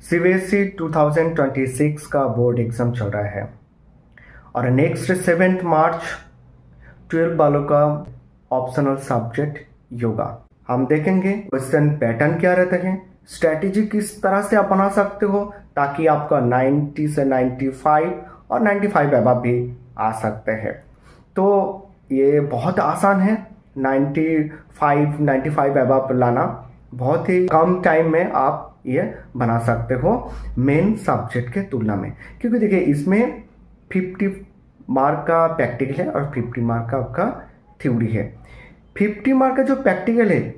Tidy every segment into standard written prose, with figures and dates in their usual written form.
CBSE 2026 का board exam चल रहा है और नेक्स्ट 7 मार्च 12 वालों का ऑप्शनल सब्जेक्ट योगा। हम देखेंगे क्वेश्चन पैटर्न क्या रहते हैं, स्ट्रैटेजी किस तरह से आप बना सकते हो ताकि आपका 90 से 95 और 95 अबव भी आ सकते हैं। तो ये बहुत आसान है, 95 अबव लाना बहुत ही कम टाइम में आप ये बना सकते हो मेन सब्जेक्ट के तुलना में। क्योंकि देखिए इसमें 50 मार्क का प्रैक्टिकल है और 50 मार्क का आपका थ्योरी है। 50 मार्क का जो प्रैक्टिकल है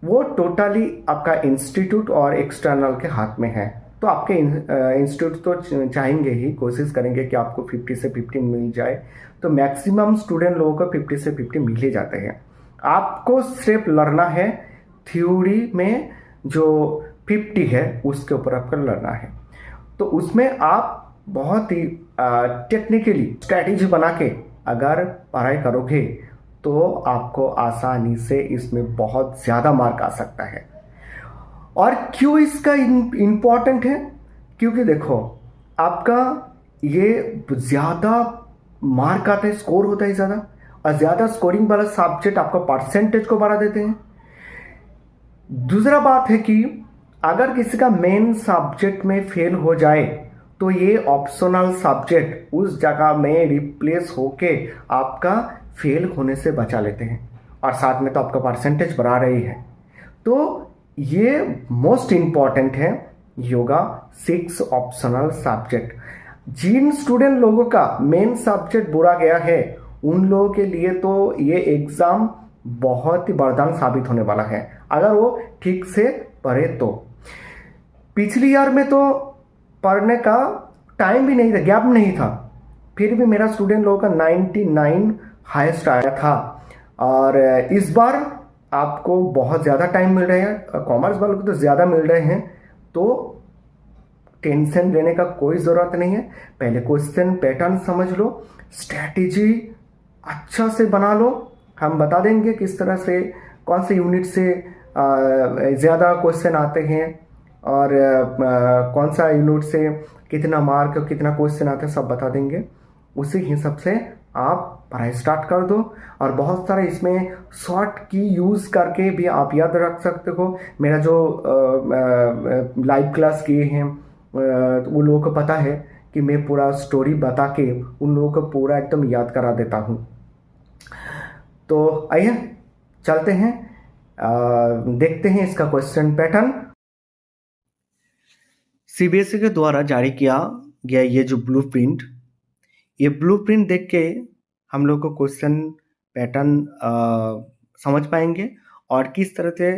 वो टोटली आपका इंस्टीट्यूट और एक्सटर्नल के हाथ में है। तो आपके इंस्टीट्यूट तो चाहेंगे ही, कोशिश करेंगे कि आपको 50 से 50 मिल जाए। तो मैक्सिमम स्टूडेंट लोगों को 50 से 50 मिल ही जाते हैं। आपको सिर्फ लड़ना है थ्योरी में जो 50 है उसके ऊपर आपको लड़ना है। तो उसमें आप बहुत ही टेक्निकली स्ट्रैटेजी बना के अगर पढ़ाई करोगे तो आपको आसानी से इसमें बहुत ज़्यादा मार्क आ सकता है। और क्यों इसका इम्पॉर्टेंट है? क्योंकि देखो आपका ये ज़्यादा मार्क आता है, स्कोर होता है ज़्यादा, और ज़्यादा स्कोरिंग वाला सब्जेक्ट आपका परसेंटेज को बढ़ा देते हैं। दूसरा बात है कि अगर किसी का मेन सब्जेक्ट में फेल हो जाए तो ये ऑप्शनल सब्जेक्ट उस जगह में रिप्लेस होके आपका फेल होने से बचा लेते हैं, और साथ में तो आपका परसेंटेज बढ़ा रही है। तो ये मोस्ट इंपॉर्टेंट है योगा 6 ऑप्शनल सब्जेक्ट। जिन स्टूडेंट लोगों का मेन सब्जेक्ट बुरा गया है उन लोगों के लिए तो ये एग्जाम बहुत ही वरदान साबित होने वाला है अगर वो ठीक से पढ़े तो। पिछली ईयर में तो पढ़ने का टाइम भी नहीं था, गैप नहीं था, फिर भी मेरा स्टूडेंट लोगों का 99 हाईएस्ट आया था। और इस बार आपको बहुत ज़्यादा टाइम मिल रहा है, कॉमर्स वालों को तो ज़्यादा मिल रहे हैं। तो टेंशन लेने का कोई ज़रूरत नहीं है। पहले क्वेश्चन पैटर्न समझ लो, स्ट्रैटेजी अच्छा से बना लो। हम बता देंगे किस तरह से कौन से यूनिट से ज़्यादा क्वेश्चन आते हैं और कौन सा यूनिट से कितना मार्क और कितना क्वेश्चन आता है, सब बता देंगे। उसी हिसाब से आप पढ़ाई स्टार्ट कर दो। और बहुत सारे इसमें शॉर्ट की यूज़ करके भी आप याद रख सकते हो। मेरा जो लाइव क्लास किए हैं वो लोगों को पता है कि मैं पूरा स्टोरी बता के उन लोगों को पूरा एकदम याद करा देता हूँ। तो आइए चलते हैं, देखते हैं इसका क्वेश्चन पैटर्न। सीबीएसई के द्वारा जारी किया गया ये जो ब्लूप्रिंट, ये ब्लूप्रिंट देख के हम लोग को क्वेश्चन पैटर्न समझ पाएंगे और किस तरह से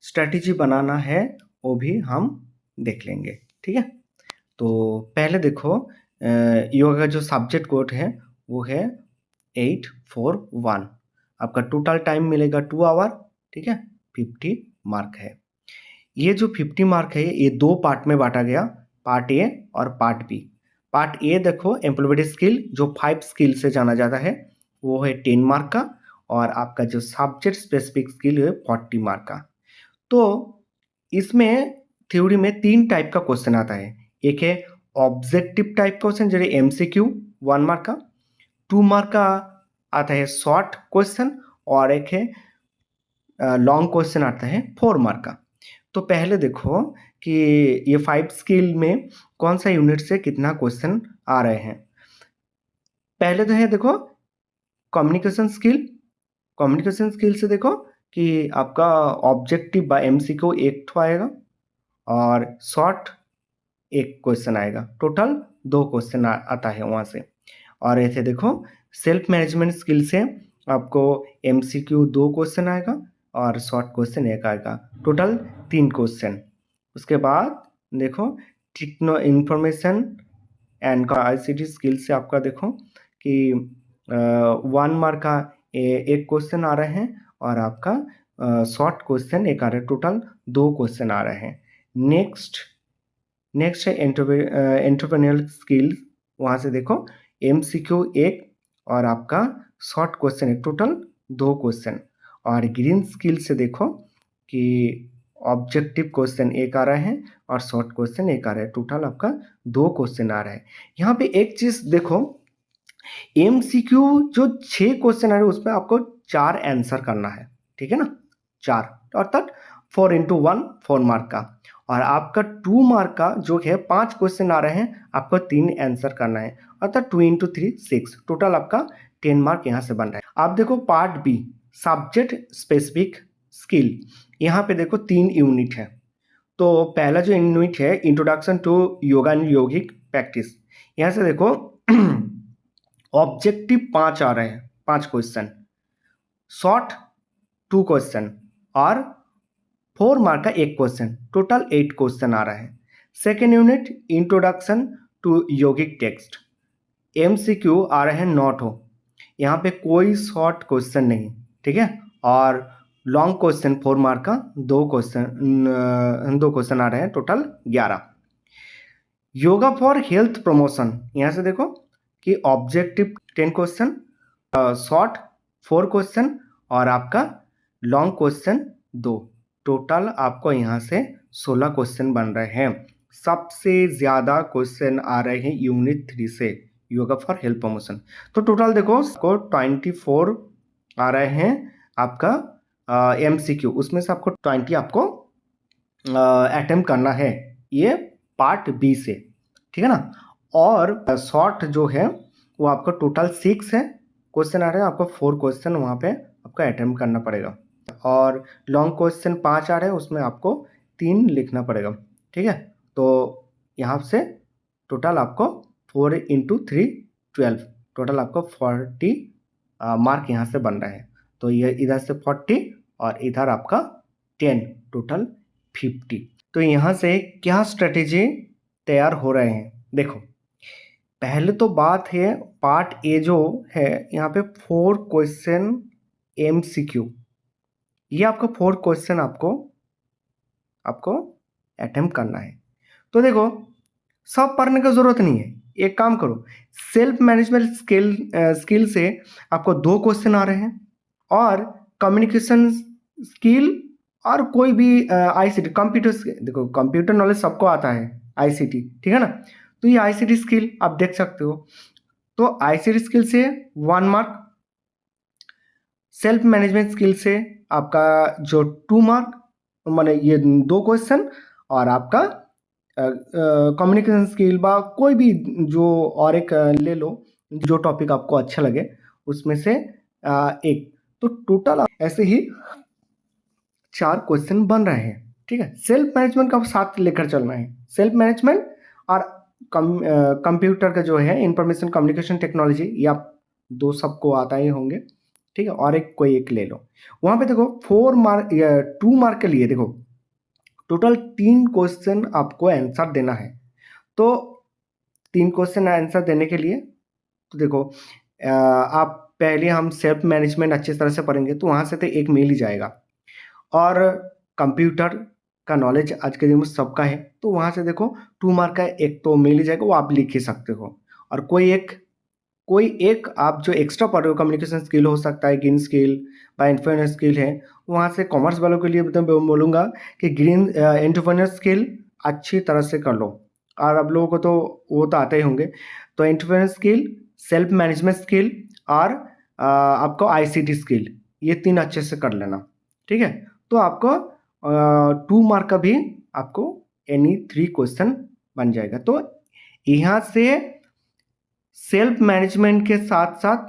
स्ट्रैटेजी बनाना है वो भी हम देख लेंगे। ठीक है, तो पहले देखो योगा का जो सब्जेक्ट कोड है वो है 841। आपका टोटल टाइम मिलेगा 2 आवर। ठीक है, 50 मार्क है। ये जो 50 मार्क है ये 2 पार्ट में बांटा गया, पार्ट ए और पार्ट बी। पार्ट ए देखो एम्प्लॉयबिलिटी स्किल जो 5 स्किल से जाना जाता है वो है 10 मार्क का, और आपका जो सब्जेक्ट स्पेसिफिक स्किल है 40 मार्क का। तो इसमें थ्योरी में 3 टाइप का क्वेश्चन आता है। एक है ऑब्जेक्टिव टाइप क्वेश्चन जो एमसीक्यू 1 मार्क का, 2 मार्क का आता है शॉर्ट क्वेश्चन, और एक है लॉन्ग क्वेश्चन आता है 4 मार्क का। तो पहले देखो कि ये 5 स्किल में कौन सा यूनिट से कितना क्वेश्चन आ रहे हैं। पहले तो है देखो कम्युनिकेशन स्किल। कम्युनिकेशन स्किल से देखो कि आपका ऑब्जेक्टिव बाय एमसीक्यू एक ठो आएगा और शॉर्ट एक क्वेश्चन आएगा। टोटल 2 क्वेश्चन आता है वहाँ से। और ऐसे देखो सेल्फ मैनेजमेंट स्किल से आपको एमसीक्यू 2 क्वेश्चन आएगा और शॉर्ट क्वेश्चन एक आएगा। Total 3 question. उसके बाद देखो टेक्नो इंफॉर्मेशन एंड का आईसीटी स्किल से आपका देखो कि 1 मार्क का एक क्वेश्चन आ रहे हैं और आपका शॉर्ट क्वेश्चन एक आ रहा है। टोटल 2 क्वेश्चन आ रहे हैं। नेक्स्ट है एंटरप्रेन्योरल स्किल। वहाँ से देखो एमसीक्यू एक और आपका शॉर्ट क्वेश्चन एक, टोटल 2 क्वेश्चन। और ग्रीन स्किल से देखो कि ऑब्जेक्टिव क्वेश्चन एक आ रहा है और शॉर्ट क्वेश्चन एक आ रहा है। टोटल आपका 2 क्वेश्चन आ रहा है। यहाँ पे एक चीज देखो, एमसीक्यू जो 6 क्वेश्चन आ रहे हैं उसमें आपको 4 आंसर करना है, ठीक है ना, 4 अर्थात 4 इंटू 1 4 मार्क का। और आपका 2 मार्क का जो है 5 क्वेश्चन आ रहे हैं, आपको 3 आंसर करना है, अर्थात 2 इंटू 3 6। टोटल आपका 10 मार्क यहाँ से बन रहा है। आप देखो part be subject specific skill, यहाँ पे देखो 3 यूनिट है। तो पहला जो यूनिट है introduction to yoga and yogic practice, यहाँ से देखो ऑब्जेक्टिव 5 आ रहे हैं, 5 क्वेश्चन, शॉर्ट 2 क्वेश्चन और 4 मार्क का 1 क्वेश्चन, टोटल 8 क्वेश्चन आ रहा है। Second unit introduction to yogic text, MCQ आ रहे हैं 9 यहाँ पे कोई शॉर्ट क्वेश्चन नहीं, ठीक है। और लॉन्ग क्वेश्चन 4 मार्क का 2 क्वेश्चन आ रहे हैं, total 11। Yoga for health promotion, यहाँ से देखो कि ऑब्जेक्टिव 10 क्वेश्चन, शॉर्ट 4 क्वेश्चन और आपका लॉन्ग क्वेश्चन 2, टोटल आपको यहाँ से 16 क्वेश्चन बन रहे हैं। सबसे ज़्यादा क्वेश्चन आ रहे हैं यूनिट 3 से, योगा फॉर हेल्थ प्रमोशन। तो टोटल देखो आपको 24 आ रहे हैं आपका एमसीक्यू, उसमें से आपको 20 आपको अटेम्प्ट करना है, ये पार्ट बी से, ठीक है ना। और शॉर्ट जो है वो आपको टोटल 6 है क्वेश्चन आ रहे हैं, आपको 4 क्वेश्चन वहाँ पे आपको अटेम्प्ट करना पड़ेगा। और लॉन्ग क्वेश्चन 5 आ रहे हैं, उसमें आपको 3 लिखना पड़ेगा, ठीक है। तो यहाँ से टोटल आपको 4 इंटू 3 12, टोटल आपको 40 मार्क यहाँ से बन रहा है। तो ये इधर से 40 और इधर आपका 10, टोटल 50। तो यहाँ से क्या स्ट्रेटेजी तैयार हो रहे हैं, देखो पहले तो बात है पार्ट ए जो है, यहाँ पे 4 क्वेश्चन एमसीक्यू, ये आपका 4 क्वेश्चन आपको अटेम्प्ट करना है। तो देखो सब पढ़ने की जरूरत नहीं है, एक काम करो, सेल्फ मैनेजमेंट स्किल से आपको 2 क्वेश्चन आ रहे हैं, और कम्युनिकेशन स्किल और कोई भी आईसीटी कंप्यूटर, देखो कंप्यूटर नॉलेज सबको आता है, आईसीटी, ठीक है ना। तो ये आईसीटी स्किल आप देख सकते हो। तो आईसीटी स्किल से 1 मार्क, सेल्फ मैनेजमेंट स्किल से आपका जो 2 मार्क, माने ये 2 क्वेश्चन, और आपका कम्युनिकेशन स्किल बा कोई भी जो और एक ले लो, जो टॉपिक आपको अच्छा लगे उसमें से एक। तो टोटल ऐसे ही 4 क्वेश्चन बन रहे हैं, ठीक है। सेल्फ मैनेजमेंट का साथ लेकर चलना है, सेल्फ मैनेजमेंट और कंप्यूटर का जो है इंफॉर्मेशन कम्युनिकेशन टेक्नोलॉजी, ये आप 2 सबको आता ही होंगे, ठीक है। और एक कोई एक ले लो। वहाँ पे देखो 4 मार्क या 2 मार्क के लिए देखो टोटल 3 क्वेश्चन आपको आंसर देना है। तो 3 क्वेश्चन आंसर देने के लिए तो देखो आप पहले हम सेल्फ मैनेजमेंट अच्छी तरह से पढ़ेंगे, तो वहाँ से तो एक मिल ही जाएगा। और कंप्यूटर का नॉलेज आज के दिन में सबका है, तो वहाँ से देखो 2 मार्क का एक तो मिल ही जाएगा, वो आप लिख ही सकते हो। और कोई एक आप जो एक्स्ट्रा पढ़ रहे हो, कम्युनिकेशन स्किल हो सकता है, ग्रीन स्किल বা एंटरप्रेन्योर स्किल है, वहाँ से कॉमर्स वालों के लिए मैं बोलूँगा कि ग्रीन एंटरप्रेन्योर स्किल अच्छी तरह से कर लो। और अब लोगों को तो वो तो आते ही होंगे। तो entrepreneur skill, self management skill और आपको आईसीटी स्किल, ये 3 अच्छे से कर लेना, ठीक है। तो आपको 2 मार्क का भी आपको एनी 3 क्वेश्चन बन जाएगा। तो यहाँ से सेल्फ मैनेजमेंट के साथ साथ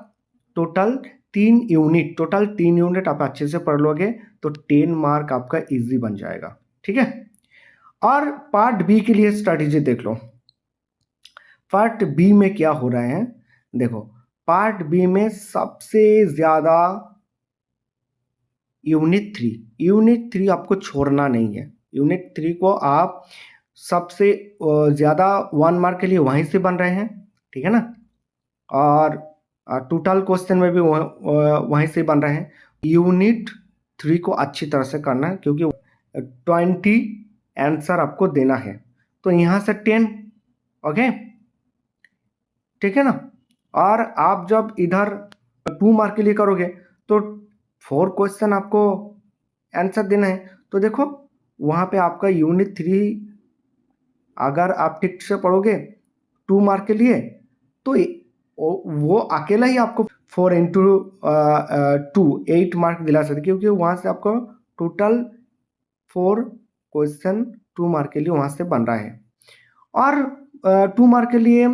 टोटल 3 यूनिट आप अच्छे से पढ़ लोगे तो 10 मार्क आपका इजी बन जाएगा, ठीक है। और पार्ट बी के लिए स्ट्रैटेजी देख लो। पार्ट बी में क्या हो रहा है, देखो पार्ट बी में सबसे ज्यादा यूनिट 3 आपको छोड़ना नहीं है। यूनिट 3 को आप सबसे ज़्यादा 1 मार्क के लिए वहीं से बन रहे हैं, ठीक है ना। और टोटल क्वेश्चन में भी वहीं से बन रहे हैं। यूनिट 3 को अच्छी तरह से करना है, क्योंकि 20 आंसर आपको देना है। तो यहाँ से 10, ओके, ठीक है ना। और आप जब इधर 2 मार्क के लिए करोगे तो 4 क्वेश्चन आपको आंसर देना है। तो देखो वहाँ पे आपका यूनिट 3 अगर आप ठीक से पढ़ोगे 2 मार्क के लिए, तो वो अकेला ही आपको 4 इंटू 2 8 मार्क दिला सकते, क्योंकि वहाँ से आपको टोटल 4 क्वेश्चन 2 मार्क के लिए वहाँ से बन रहा है। और 2 मार्क के लिए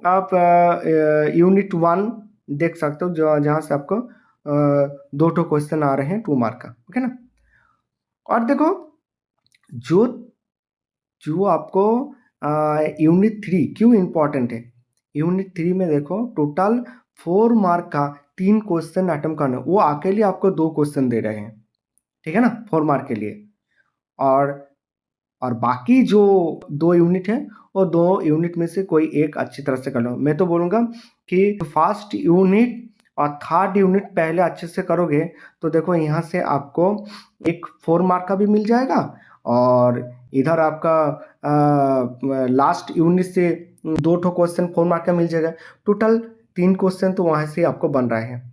आप यूनिट 1 देख सकते हो, जहाँ से आपको 2 क्वेश्चन आ रहे हैं 2 मार्क का, ओके ना। और देखो जो जो आपको यूनिट 3 क्यों इम्पोर्टेंट है, यूनिट 3 में देखो टोटल 4 मार्क का 3 क्वेश्चन अटेम्प्ट करना, वो अकेले आपको 2 क्वेश्चन दे रहे हैं, ठीक है ना, 4 मार्क के लिए। और बाकी जो 2 यूनिट है, वो 2 यूनिट में से कोई एक अच्छी तरह से कर लो। मैं तो बोलूँगा कि फर्स्ट यूनिट और थर्ड यूनिट पहले अच्छे से करोगे तो देखो यहाँ से आपको एक 4 मार्क का भी मिल जाएगा, और इधर आपका लास्ट यूनिट से 2 क्वेश्चन 4 मार्क का मिल जाएगा। टोटल 3 क्वेश्चन तो वहाँ से आपको बन रहे हैं।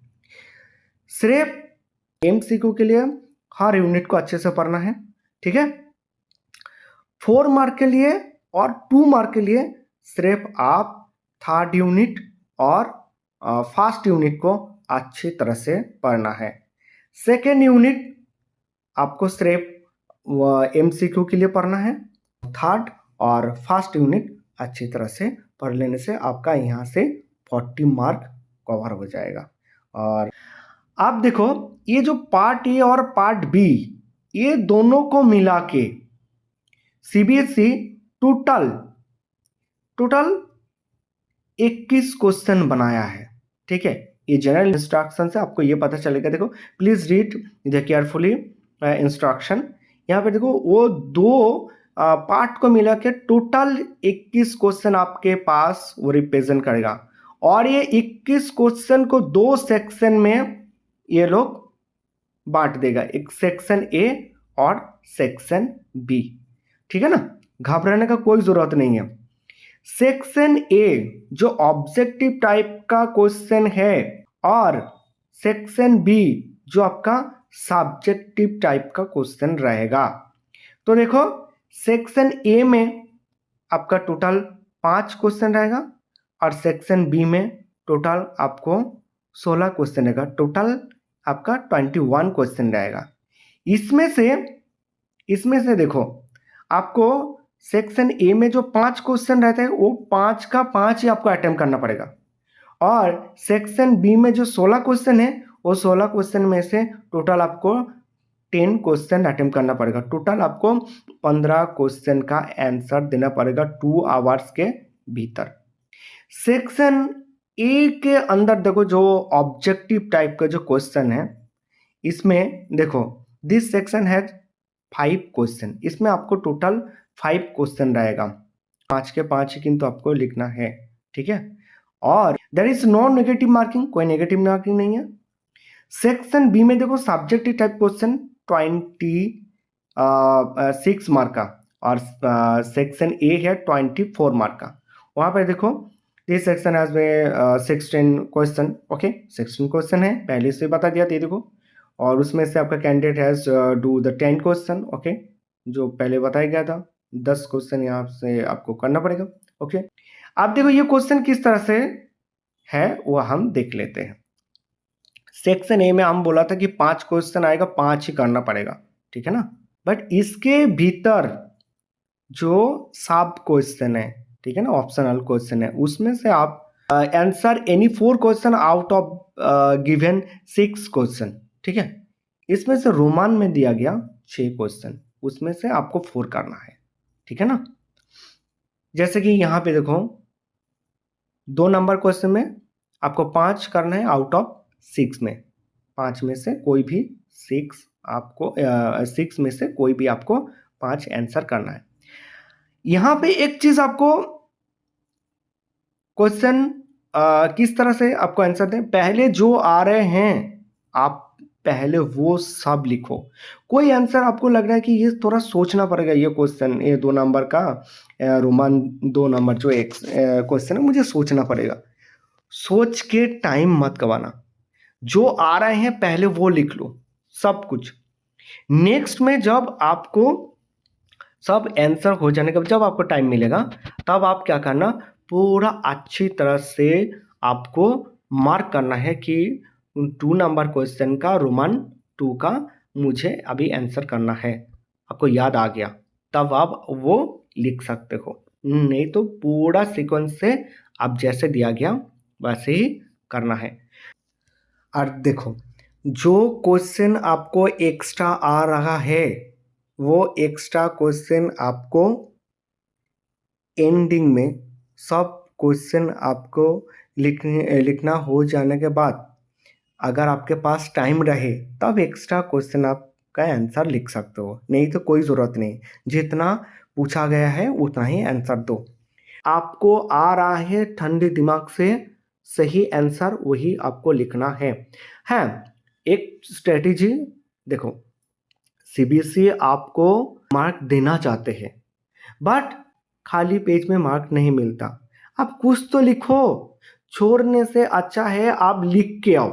सिर्फ एमसीक्यू के लिए हर यूनिट को अच्छे से पढ़ना है, ठीक है। 4 मार्क के लिए और 2 मार्क के लिए सिर्फ आप थर्ड यूनिट और फर्स्ट यूनिट को अच्छी तरह से पढ़ना है। सेकेंड यूनिट आपको सिर्फ एमसीक्यू के लिए पढ़ना है। थर्ड और फर्स्ट यूनिट अच्छी तरह से पढ़ लेने से आपका यहाँ से 40 मार्क कवर हो जाएगा। और आप देखो ये जो पार्ट ए और पार्ट बी, ये दोनों को मिला के सीबीएसई टोटल 21 क्वेश्चन बनाया है, ठीक है। ये जनरल इंस्ट्रक्शन से आपको ये पता चलेगा। देखो please read the carefully instruction. यहाँ पे देखो वो 2 पार्ट को मिला के टोटल 21 क्वेश्चन आपके पास वो रिप्रेजेंट करेगा, और ये 21 क्वेश्चन को 2 सेक्शन में ये लोग बांट देगा, एक सेक्शन ए और सेक्शन बी, ठीक है ना। घबराने का कोई जरूरत नहीं है। सेक्शन ए जो ऑब्जेक्टिव टाइप का क्वेश्चन है, और सेक्शन बी जो आपका सब्जेक्टिव टाइप का क्वेश्चन रहेगा। तो देखो सेक्शन ए में आपका टोटल 5 क्वेश्चन रहेगा, और सेक्शन बी में टोटल आपको 16 क्वेश्चन रहेगा। टोटल आपका 21 क्वेश्चन रहेगा। इसमें से देखो आपको सेक्शन ए में जो 5 क्वेश्चन रहते हैं, वो 5 का 5 ही आपको अटेम्प्ट करना पड़ेगा, और सेक्शन बी में जो 16 क्वेश्चन है, वो 16 क्वेश्चन में से टोटल आपको 10 क्वेश्चन अटेम्प्ट करना पड़ेगा। टोटल आपको 15 क्वेश्चन का आंसर देना पड़ेगा 2 आवर्स के भीतर। सेक्शन ए के अंदर देखो जो ऑब्जेक्टिव टाइप का जो क्वेश्चन है, इसमें देखो दिस सेक्शन हैज 5 क्वेश्चन। इसमें आपको टोटल 5 क्वेश्चन रहेगा, 5 के 5 ही किंतु आपको लिखना है, ठीक है। और there is no negative marking, कोई नेगेटिव मार्किंग नहीं है। सेक्शन बी में देखो सब्जेक्टिव टाइप क्वेश्चन 26 मार्क का, और सेक्शन ए है 24 मार्क का। वहां पर देखो दिस सेक्शन हैज में 16 क्वेश्चन, ओके 16 क्वेश्चन है, पहले से बता दिया। देखो और उसमें से आपका candidate has do the 10 question, okay, जो पहले बताया गया था। 10 क्वेश्चन यहाँ से आपको करना पड़ेगा, ओके। आप देखो ये क्वेश्चन किस तरह से है वो हम देख लेते हैं। सेक्शन ए में हम बोला था कि 5 क्वेश्चन आएगा, 5 ही करना पड़ेगा, ठीक है ना। बट इसके भीतर जो सब क्वेश्चन है, ठीक है ना, ऑप्शनल क्वेश्चन है, उसमें से आप answer any 4 question out of given 6 question, ठीक है। इसमें से रोमान में दिया गया 6 क्वेश्चन, उसमें से आपको 4 करना है, ठीक है ना। जैसे कि यहाँ पे देखो 2 नंबर क्वेश्चन में आपको 5 करना है आउट ऑफ 6 में, 5 में से कोई भी 6 आपको 6 में से कोई भी आपको 5 आंसर करना है। यहाँ पे एक चीज आपको क्वेश्चन किस तरह से आपको आंसर दें, पहले जो आ रहे हैं आप पहले वो सब लिखो। कोई आंसर आपको लग रहा है कि ये थोड़ा सोचना पड़ेगा, ये क्वेश्चन ये 2 नंबर का रोमान 2 नंबर जो एक क्वेश्चन है, मुझे सोचना पड़ेगा, सोच के टाइम मत गवाना। जो आ रहे हैं पहले वो लिख लो सब कुछ। नेक्स्ट में जब आपको सब आंसर हो जाने के बाद जब आपको टाइम मिलेगा तब आप क्या करना, पूरा अच्छी तरह से आपको मार्क करना है कि 2 नंबर क्वेश्चन का रोमन 2 का मुझे अभी आंसर करना है। आपको याद आ गया तब आप वो लिख सकते हो, नहीं तो पूरा सीक्वेंस से आप जैसे दिया गया वैसे ही करना है। और देखो, जो क्वेश्चन आपको एक्स्ट्रा आ रहा है वो एक्स्ट्रा क्वेश्चन आपको एंडिंग में, सब क्वेश्चन आपको लिखना हो जाने के बाद अगर आपके पास टाइम रहे तब एक्स्ट्रा क्वेश्चन आपका आंसर लिख सकते हो, नहीं तो कोई ज़रूरत नहीं, जितना पूछा गया है उतना ही आंसर दो। आपको आ रहा है ठंडे दिमाग से सही आंसर वही आपको लिखना है। हाँ, एक स्ट्रेटेजी देखो, सीबीएसई आपको मार्क देना चाहते हैं बट खाली पेज में मार्क नहीं मिलता, आप कुछ तो लिखो। छोड़ने से अच्छा है आप लिख के आओ,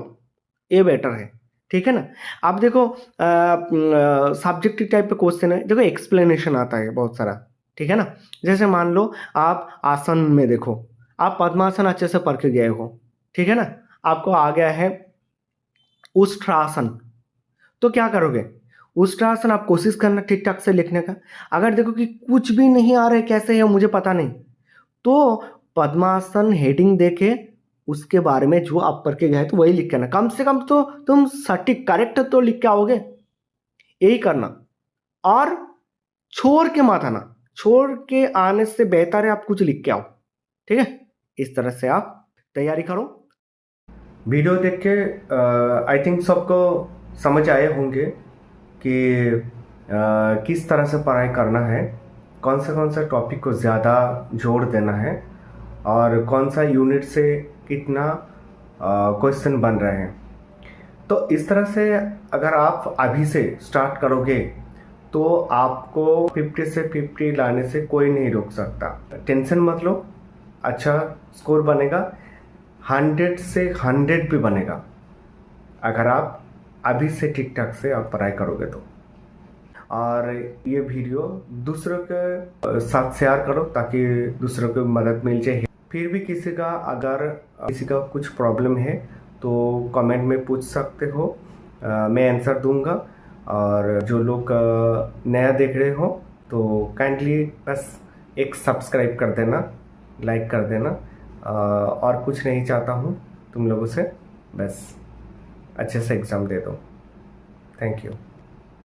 ये बेटर है, ठीक है ना। आप देखो सब्जेक्टिव टाइप पे क्वेश्चन है, देखो एक्सप्लेनेशन आता है बहुत सारा, ठीक है ना। जैसे मान लो आप आसन में देखो, आप पद्मासन अच्छे से पढ़ के गए हो, ठीक है ना, आपको आ गया है उष्ट्रासन, तो क्या करोगे, उष्ट्रासन आप कोशिश करना ठीक ठाक से लिखने का। अगर देखो कि कुछ भी नहीं आ रहा है, कैसे है मुझे पता नहीं, तो पद्मासन हेडिंग देके उसके बारे में जो आप पढ़ के गए तो वही लिख के आना, कम से कम तो तुम सटीक करेक्ट तो लिख के आओगे, यही करना। और छोड़ के मत आना, छोड़ के आने से बेहतर है आप कुछ लिख के आओ, ठीक है। इस तरह से आप तैयारी करो। वीडियो देख के आई थिंक सबको समझ आए होंगे कि किस तरह से पढ़ाई करना है, कौन सा टॉपिक को ज़्यादा जोर देना है और कौन सा यूनिट से कितना क्वेश्चन बन रहे हैं। तो इस तरह से अगर आप अभी से स्टार्ट करोगे तो आपको 50 से 50 लाने से कोई नहीं रोक सकता। टेंशन मत लो, अच्छा स्कोर बनेगा, 100 से 100 भी बनेगा अगर आप अभी से ठीक ठाक से आप पढ़ाई करोगे तो। और ये वीडियो दूसरों के साथ शेयर करो ताकि दूसरों को मदद मिल जाए। फिर भी किसी का अगर किसी का कुछ प्रॉब्लम है तो कमेंट में पूछ सकते हो, मैं आंसर दूंगा। और जो लोग नया देख रहे हो तो काइंडली बस एक सब्सक्राइब कर देना, लाइक कर देना, और कुछ नहीं चाहता हूँ तुम लोगों से, बस अच्छे से एग्ज़ाम दे दो। Thank you.